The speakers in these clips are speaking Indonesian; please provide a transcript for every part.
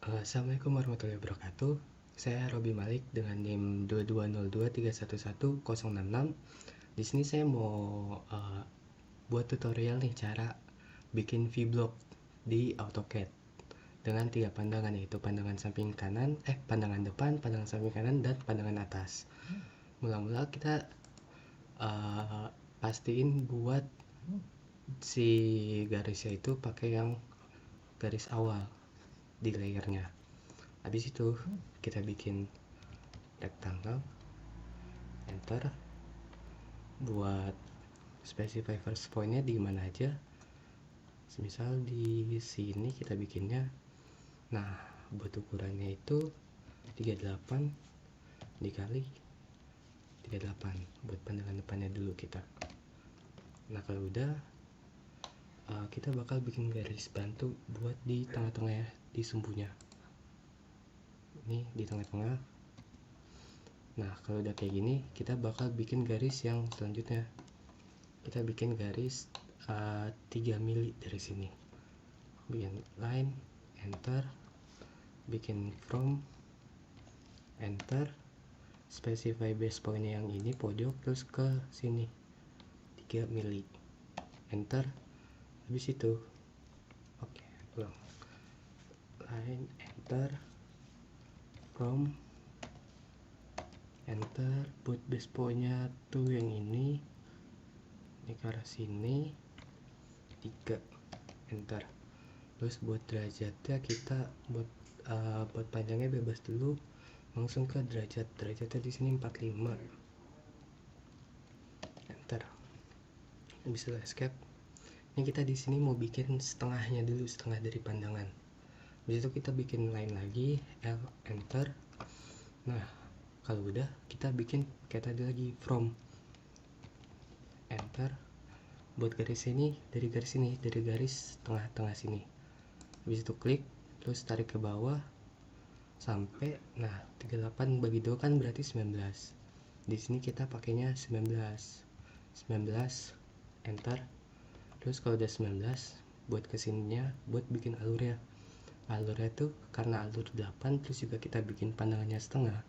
Assalamualaikum warahmatullahi wabarakatuh. Saya Robi Malik dengan NIM 2202311066. Di sini saya mau buat tutorial nih cara bikin vblog di AutoCAD dengan 3 pandangan, yaitu pandangan samping kanan, pandangan depan, pandangan samping kanan, dan pandangan atas. Mula-mula kita pastiin buat si garisnya itu pakai yang garis awal di layernya. Habis itu kita bikin rectangle, enter, buat specify first pointnya di mana aja. Misal di sini kita bikinnya, nah buat ukurannya itu 38 dikali 38 buat pandangan depannya dulu kita. Nah kalau udah, kita bakal bikin garis bantu buat di tengah-tengah ya, di sumbunya ini di tengah-tengah. Nah kalau udah kayak gini, kita bakal bikin garis yang selanjutnya. Kita bikin garis 3 mili dari sini, bikin line, enter, bikin from, enter, specify base point yang ini pojok, terus ke sini 3 mili, enter. Habis itu oke, ulang, line, enter, from, enter, buat base pointnya tuh yang ini ke arah sini 3, enter. Terus buat derajatnya kita buat panjangnya bebas dulu, langsung ke derajatnya di sini 45, enter. Bisa escape. Ini kita di sini mau bikin setengahnya dulu, setengah dari pandangan. Habis itu kita bikin line lagi, L, enter. Nah kalau udah, kita bikin kayak tadi lagi, from, enter, buat garis ini dari garis tengah-tengah sini. Habis itu klik, terus tarik ke bawah sampai, nah 38 bagi 2 kan berarti 19. Di sini kita pakainya 19, enter. Terus kalau udah 19, buat kesininya, buat bikin alurnya tuh karena alur 8, terus juga kita bikin pandangannya setengah,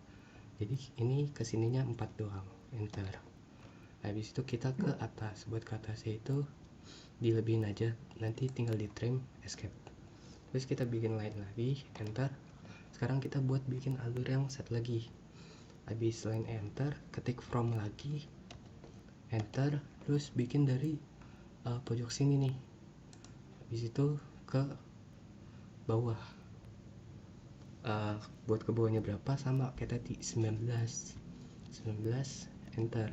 jadi ini kesininya 4 doang, enter. Habis itu kita ke atas, buat ke atasnya itu dilebihin aja, nanti tinggal di trim, escape. Terus kita bikin line lagi, enter. Sekarang kita buat bikin alur yang set lagi. Habis line, enter, ketik from lagi, enter, terus bikin dari pojok sini nih. Habis itu ke bawah, buat ke bawahnya berapa, sama kayak tadi 19, enter.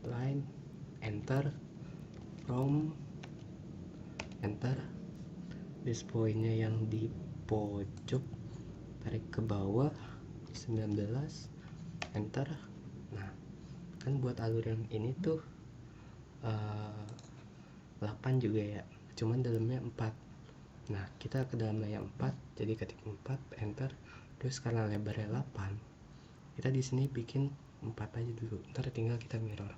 Line, enter, from, enter, base pointnya yang di pojok tarik ke bawah 19, enter. Nah kan buat alur yang ini tuh 8 juga ya, cuman dalamnya 4. Nah kita ke dalam layar 4, jadi ketik 4, enter. Terus karena lebarnya 8, kita di sini bikin 4 aja dulu, ntar tinggal kita mirror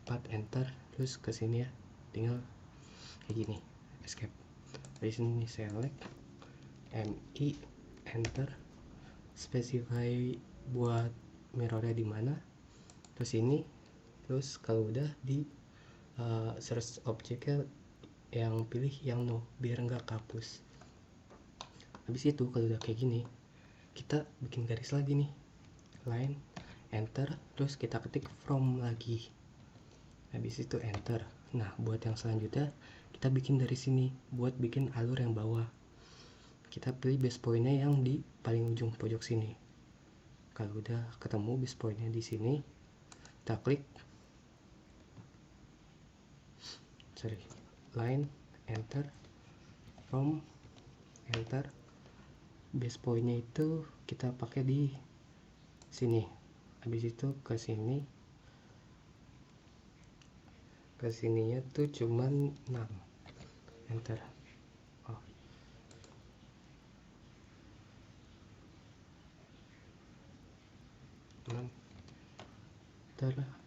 4, enter. Terus ke sini ya, tinggal kayak gini, escape. Di sini select MI, enter, specify buat mirrornya di mana, terus ini. Terus kalau udah di search objeknya yang pilih yang no, biar nggak kapus. Habis itu kalau udah kayak gini, kita bikin garis lagi nih, line, enter, terus kita ketik from lagi. Habis itu enter. Nah buat yang selanjutnya kita bikin dari sini, buat bikin alur yang bawah. Kita pilih base pointnya yang di paling ujung pojok sini. Kalau udah ketemu base pointnya di sini, kita klik, line, enter, from, enter. Base pointnya itu kita pakai di sini. Habis itu ke sini, kesininya tuh cuman 6, enter.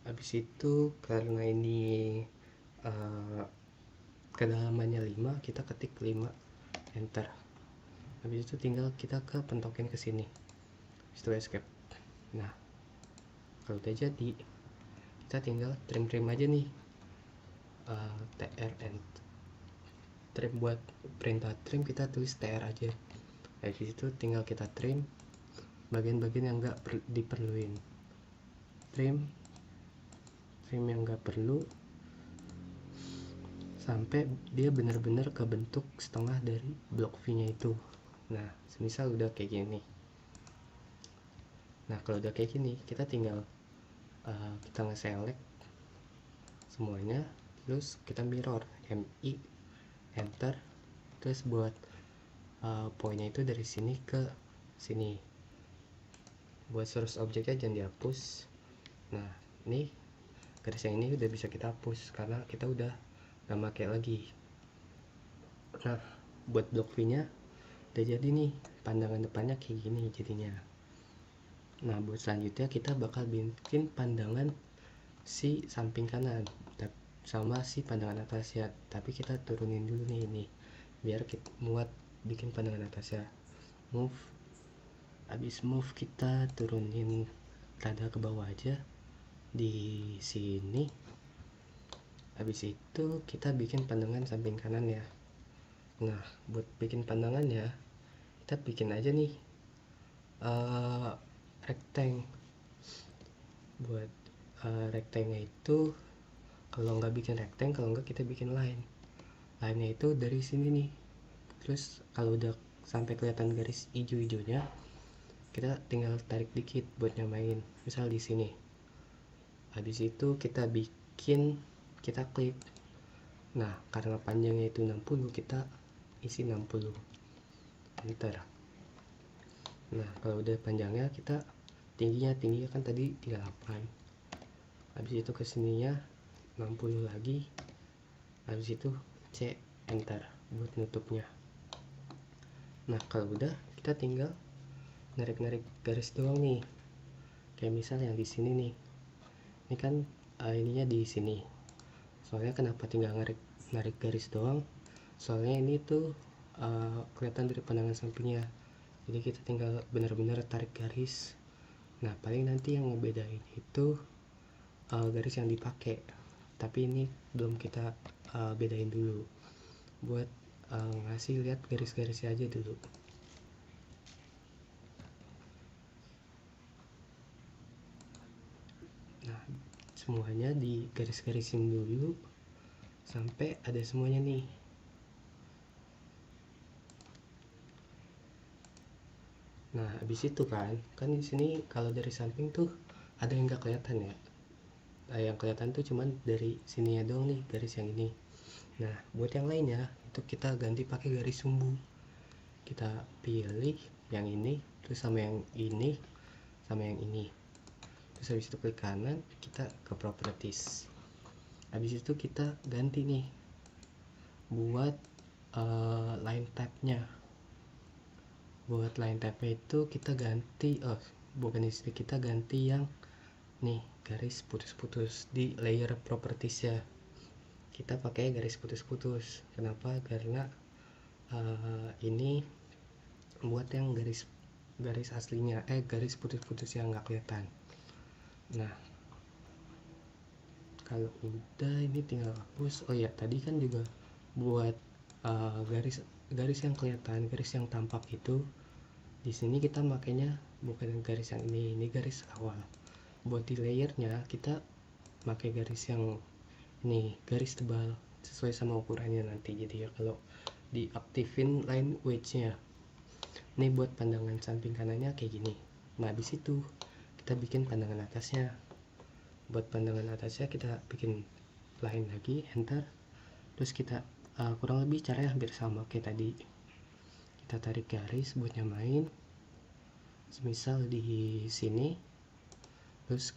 Habis itu karena ini kedalamannya 5, kita ketik 5, enter. Habis itu tinggal kita pentokin ke sini, setelah escape. Nah kalau udah jadi, kita tinggal trim aja nih, trn trim. Buat perintah trim kita tulis tr aja. Habis itu tinggal kita trim bagian-bagian yang enggak diperluin, trim yang enggak perlu sampai dia benar-benar kebentuk setengah dari blok V nya itu. Nah semisal udah kayak gini. Nah kalau udah kayak gini, kita tinggal kita nge-select semuanya, terus kita mirror, MI enter, terus buat poinnya itu dari sini ke sini. Buat source objeknya jangan dihapus. Nah ini garis yang ini udah bisa kita hapus karena kita udah gak pakai lagi. Nah buat blok V nya udah jadi nih, pandangan depannya kayak gini jadinya. Nah buat selanjutnya kita bakal bikin pandangan si samping kanan sama si pandangan atasnya, tapi kita turunin dulu nih ini biar kita muat bikin pandangan atasnya. Move, habis move kita turunin rada ke bawah aja di sini. Habis itu kita bikin pandangan samping kanan ya. Nah buat bikin pandangannya kita bikin aja nih rectangle. Buat rectangle itu kalau nggak bikin rectangle, kalau nggak kita bikin line nya itu dari sini nih. Terus kalau udah sampai kelihatan garis hijau-hijaunya, kita tinggal tarik dikit buat nyamain, misal di sini. Habis itu kita klik. Nah karena panjangnya itu 60, kita isi 60, enter. Nah kalau udah panjangnya, kita tingginya kan tadi 38. Habis itu kesininya 60 lagi. Habis itu C, enter buat nutupnya. Nah kalau udah, kita tinggal narik garis doang nih. Kayak misal yang di sini nih. Ini kan ininya di sini. Soalnya kenapa tinggal narik garis doang? Soalnya ini tuh kelihatan dari pandangan sampingnya. Jadi kita tinggal benar-benar tarik garis. Nah paling nanti yang ngebedain itu garis yang dipakai. Tapi ini belum kita bedain dulu. Buat ngasih lihat garis-garisnya aja dulu. Nah semuanya di garis-garisin dulu sampai ada semuanya nih. Nah habis itu kan di sini kalau dari samping tuh ada yang nggak kelihatan ya. Yang kelihatan tuh cuman dari sininya doang nih, garis yang ini. Nah buat yang lainnya itu kita ganti pakai garis sumbu. Kita pilih yang ini, terus sama yang ini, sama yang ini. Terus habis itu klik kanan, kita ke properties. Habis itu kita ganti nih buat line type-nya. Buat line type-nya itu kita ganti, bukan istilah, kita ganti yang nih garis putus-putus di layer properties ya. Kita pakai garis putus-putus. Kenapa? Karena ini buat yang garis aslinya, garis putus-putus yang nggak kelihatan. Nah kalau udah ini tinggal hapus. Oh ya tadi kan juga buat garis yang kelihatan, garis yang tampak itu di sini kita makainya bukan garis yang ini garis awal. Buat di layernya kita pakai garis yang ini, garis tebal sesuai sama ukurannya nanti. Jadi ya kalau diaktifin line wedge nya ini buat pandangan samping kanannya kayak gini. Nah habis itu kita bikin pandangan atasnya. Buat pandangan atasnya kita bikin line lagi, enter. Terus kita kurang lebih caranya hampir sama kayak tadi. Kita tarik garis buat nyamain. Semisal di sini, terus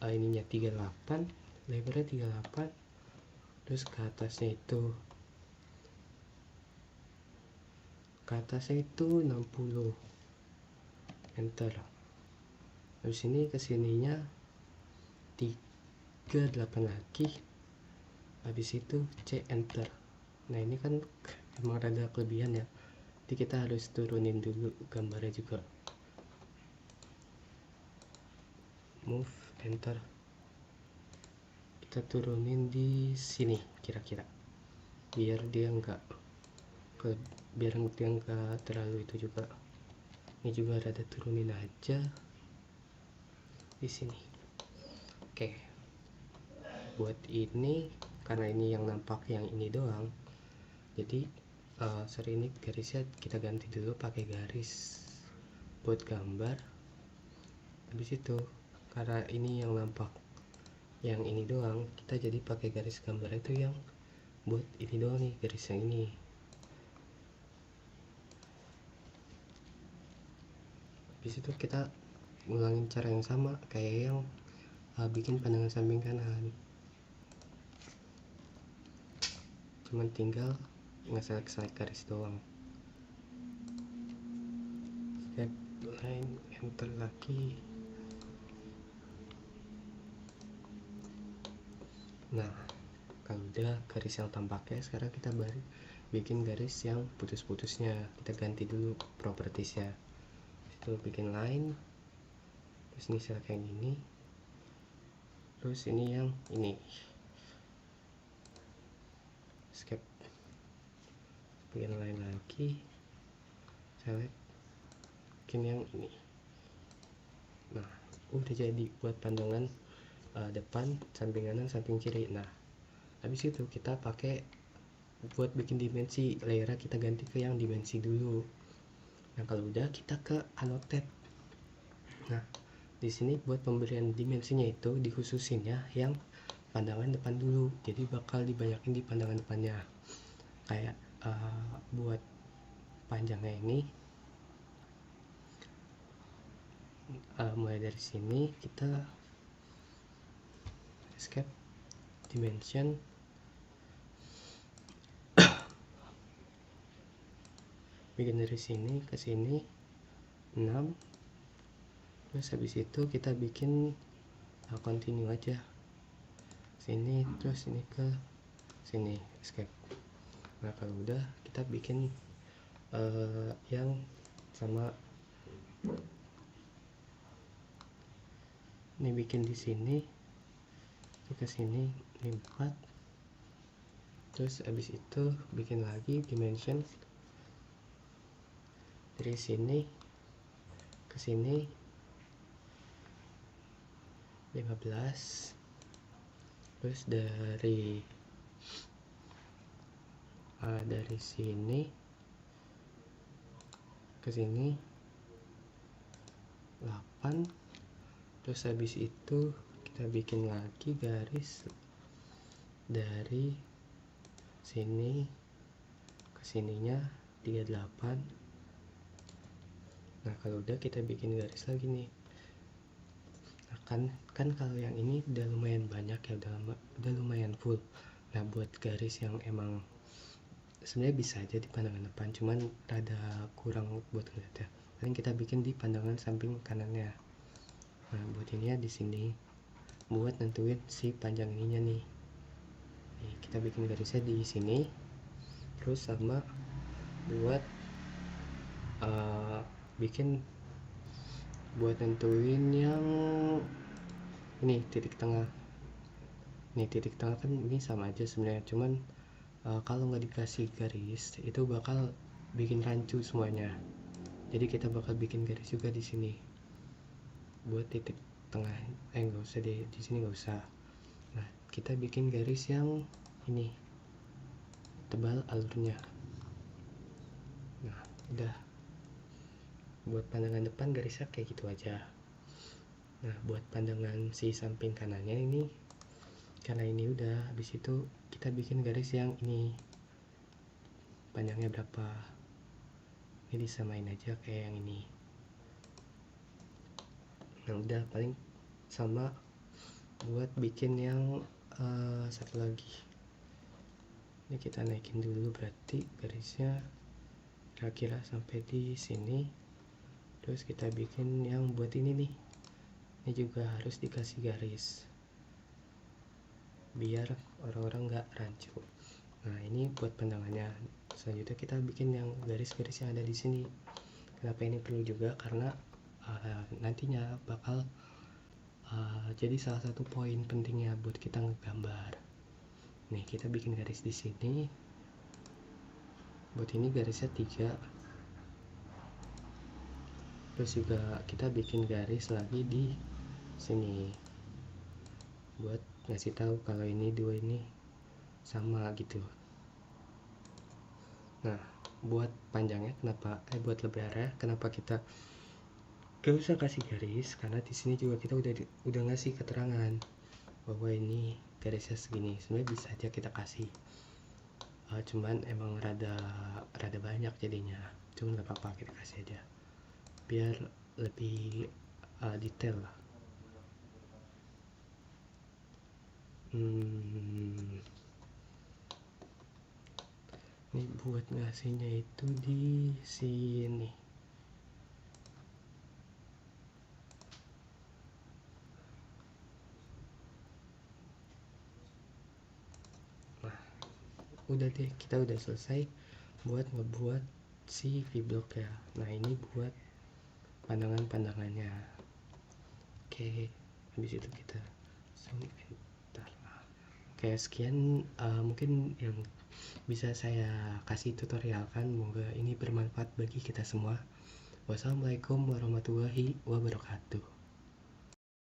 ininya 38, lebarnya 38. Terus ke atasnya itu 60, enter. Habis ini kesininya 38 lagi. Habis itu C, enter. Nah ini kan emang rada kelebihan ya, Jadi kita harus turunin dulu gambarnya juga. Move, enter. Kita turunin di sini kira-kira, biar dia enggak terlalu itu juga. Ini juga rada turunin aja di sini. Oke, buat ini karena ini yang nampak yang ini doang, jadi sorry, ini garisnya kita ganti dulu pakai garis buat gambar. Habis itu karena ini yang nampak yang ini doang, kita jadi pakai garis gambar itu yang buat ini doang nih, garis yang ini. Habis itu kita ngulangin cara yang sama kayak yang bikin pandangan samping kanan, cuman tinggal nge-select garis doang. Step line, enter lagi. Nah, kalau udah garis yang tampaknya, sekarang kita baru bikin garis yang putus-putusnya. Kita ganti dulu propertiesnya. Itu bikin line, terus ini select yang ini, terus ini yang ini, escape, bikin line lagi, select, bikin yang ini. Nah, udah jadi buat pandangan depan, samping kanan, samping kiri. Nah, habis itu kita pakai buat bikin dimensi, layernya kita ganti ke yang dimensi dulu. Nah, kalau udah kita ke annotate. Nah, di sini buat pemberian dimensinya itu dikhususin ya yang pandangan depan dulu, jadi bakal dibanyakin di pandangan depannya. Kayak buat panjangnya ini mulai dari sini kita escape dimension, bikin dari sini ke sini 6, terus habis itu kita bikin continue aja sini, terus ini ke sini, escape. Nah, kalau udah kita bikin yang sama, ini bikin di sini, ini ke sini, ini 4, terus habis itu bikin lagi dimension dari sini ke sini 15, terus dari sini ke sini 8, terus habis itu kita bikin lagi garis dari sini ke sininya 38. Nah, kalau udah kita bikin garis lagi nih. Nah, kan kalau yang ini udah lumayan banyak ya, udah lumayan full. Nah, buat garis yang emang sebenarnya bisa aja di pandangan depan, cuman rada kurang buat ngeliatnya, paling kita bikin di pandangan samping kanannya. Nah, buat ini ya di sini buat nentuin si panjang ininya nih. Nih, kita bikin garisnya di sini, terus sama buat bikin buat nentuin yang ini titik tengah. Nih, titik tengah kan ini sama aja sebenarnya, cuman kalau nggak dikasih garis itu bakal bikin rancu semuanya. Jadi kita bakal bikin garis juga di sini buat titik tengah. Nggak usah di sini, nggak usah. Nah, kita bikin garis yang ini tebal alurnya. Nah, udah buat pandangan depan garisnya kayak gitu aja. Nah, buat pandangan si samping kanannya ini, karena ini udah, habis itu kita bikin garis yang ini panjangnya berapa, ini disamain aja kayak yang ini. Nah, udah paling sama buat bikin yang satu lagi. Ini kita naikin dulu, berarti garisnya kira-kira sampai di sini. Terus kita bikin yang buat ini nih, ini juga harus dikasih garis biar orang-orang nggak rancu. Nah, ini buat pandangannya. Selanjutnya kita bikin yang garis-garis yang ada di sini. Kenapa ini perlu juga? Karena nantinya bakal jadi salah satu poin pentingnya buat kita ngegambar. Nih, kita bikin garis di sini. Buat ini garisnya 3. Terus juga kita bikin garis lagi di sini buat ngasih tahu kalau ini dua ini sama gitu. Nah, buat panjangnya buat lebarnya kenapa kita gak usah kasih garis, karena di sini juga kita udah ngasih keterangan bahwa ini garisnya segini. Sebenarnya bisa aja kita kasih, cuman emang rada banyak jadinya, cuman nggak apa-apa, kita kasih aja biar lebih detail lah. Ini buat ngasihnya itu di sini. Nah, udah deh, kita udah selesai buat ngebuat si V-block ya. Nah, ini buat pandangannya. Oke, habis itu kita zoom enter. Oke, sekian mungkin yang bisa saya kasih tutorial kan. Semoga ini bermanfaat bagi kita semua. Wassalamualaikum warahmatullahi wabarakatuh.